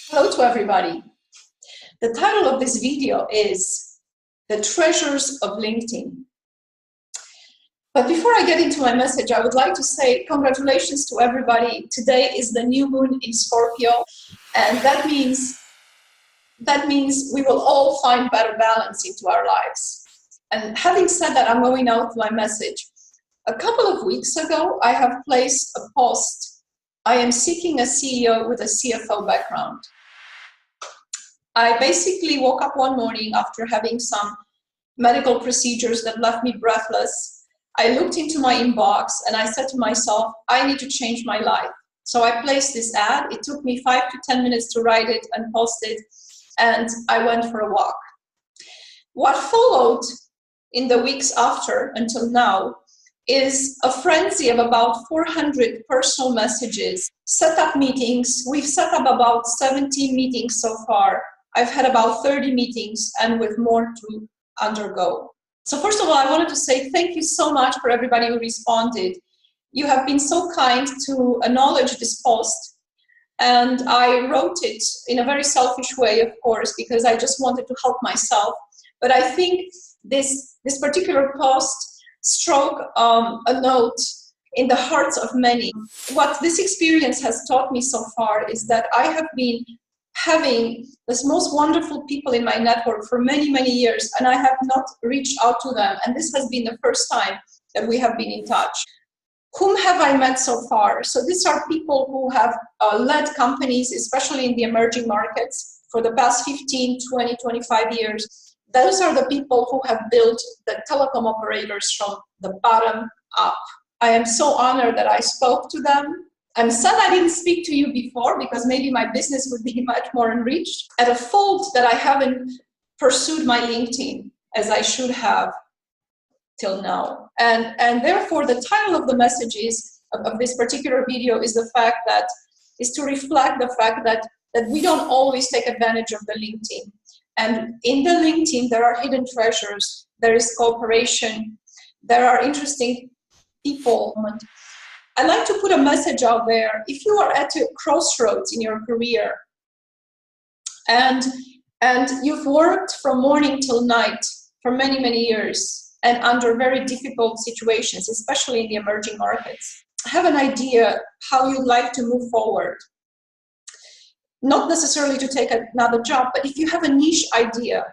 Hello to everybody. The title of this video is The Treasures of LinkedIn. But before I get into my message, I would like to say congratulations to everybody. Today is the new moon in Scorpio, and that means we will all find better balance into our lives. And having said that, I'm going out with my message. A couple of weeks ago, I have placed a post. I am seeking a CEO with a CFO background. I basically woke up one morning after having some medical procedures that left me breathless. I looked into my inbox and I said to myself, I need to change my life. So I placed this ad. It took me 5 to 10 minutes to write it and post it, and I went for a walk. What followed in the weeks after until now is a frenzy of about 400 personal messages, set up meetings. We've set up about 17 meetings so far. I've had about 30 meetings and with more to undergo. So first of all, I wanted to say thank you so much for everybody who responded. You have been so kind to acknowledge this post. And I wrote it in a very selfish way, of course, because I just wanted to help myself. But I think this particular post struck a note in the hearts of many. What this experience has taught me so far is that I have been having this most wonderful people in my network for many, many years, and I have not reached out to them. And this has been the first time that we have been in touch. Whom have I met so far? So these are people who have led companies, especially in the emerging markets, for the past 15, 20, 25 years. Those are the people who have built the telecom operators from the bottom up. I am so honored that I spoke to them. I'm sad I didn't speak to you before, because maybe my business would be much more enriched. At a fault that I haven't pursued my LinkedIn as I should have till now. And therefore, the title of the message of this particular video is to reflect the fact that we don't always take advantage of the LinkedIn. And in the LinkedIn, there are hidden treasures. There is cooperation. There are interesting people. I'd like to put a message out there. If you are at a crossroads in your career and you've worked from morning till night for many, many years and under very difficult situations, especially in the emerging markets, have an idea how you'd like to move forward. Not necessarily to take another job, but if you have a niche idea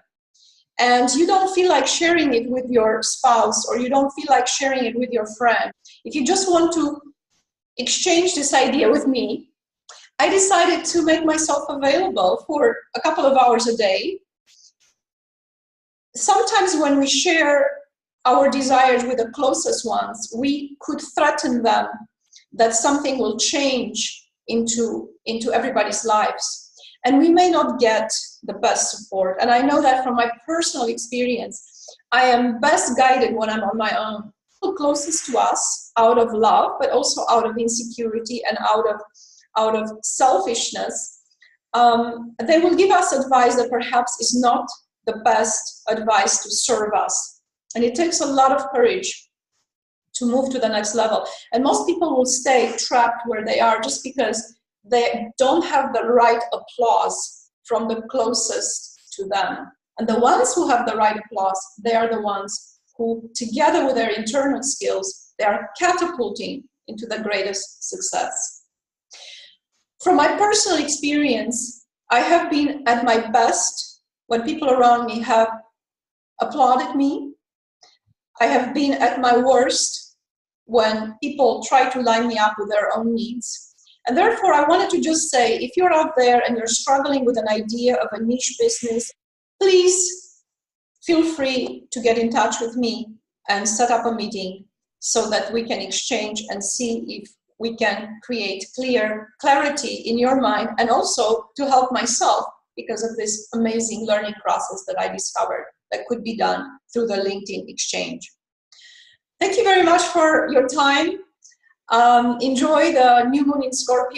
and you don't feel like sharing it with your spouse, or you don't feel like sharing it with your friend, if you just want to exchange this idea with me, I decided to make myself available for a couple of hours a day. Sometimes when we share our desires with the closest ones, we could threaten them that something will change into everybody's lives. And we may not get the best support. And I know that from my personal experience, I am best guided when I'm on my own. People closest to us, out of love, but also out of insecurity and out of selfishness, they will give us advice that perhaps is not the best advice to serve us. And it takes a lot of courage to move to the next level. And most people will stay trapped where they are just because they don't have the right applause from the closest to them. And the ones who have the right applause, they are the ones who, together with their internal skills, they are catapulting into the greatest success. From my personal experience, I have been at my best when people around me have applauded me. I have been at my worst when people try to line me up with their own needs. And therefore, I wanted to just say, if you're out there and you're struggling with an idea of a niche business, please feel free to get in touch with me and set up a meeting so that we can exchange and see if we can create clarity in your mind, and also to help myself because of this amazing learning process that I discovered that could be done through the LinkedIn exchange. Thank you very much for your time. Enjoy the new moon in Scorpio.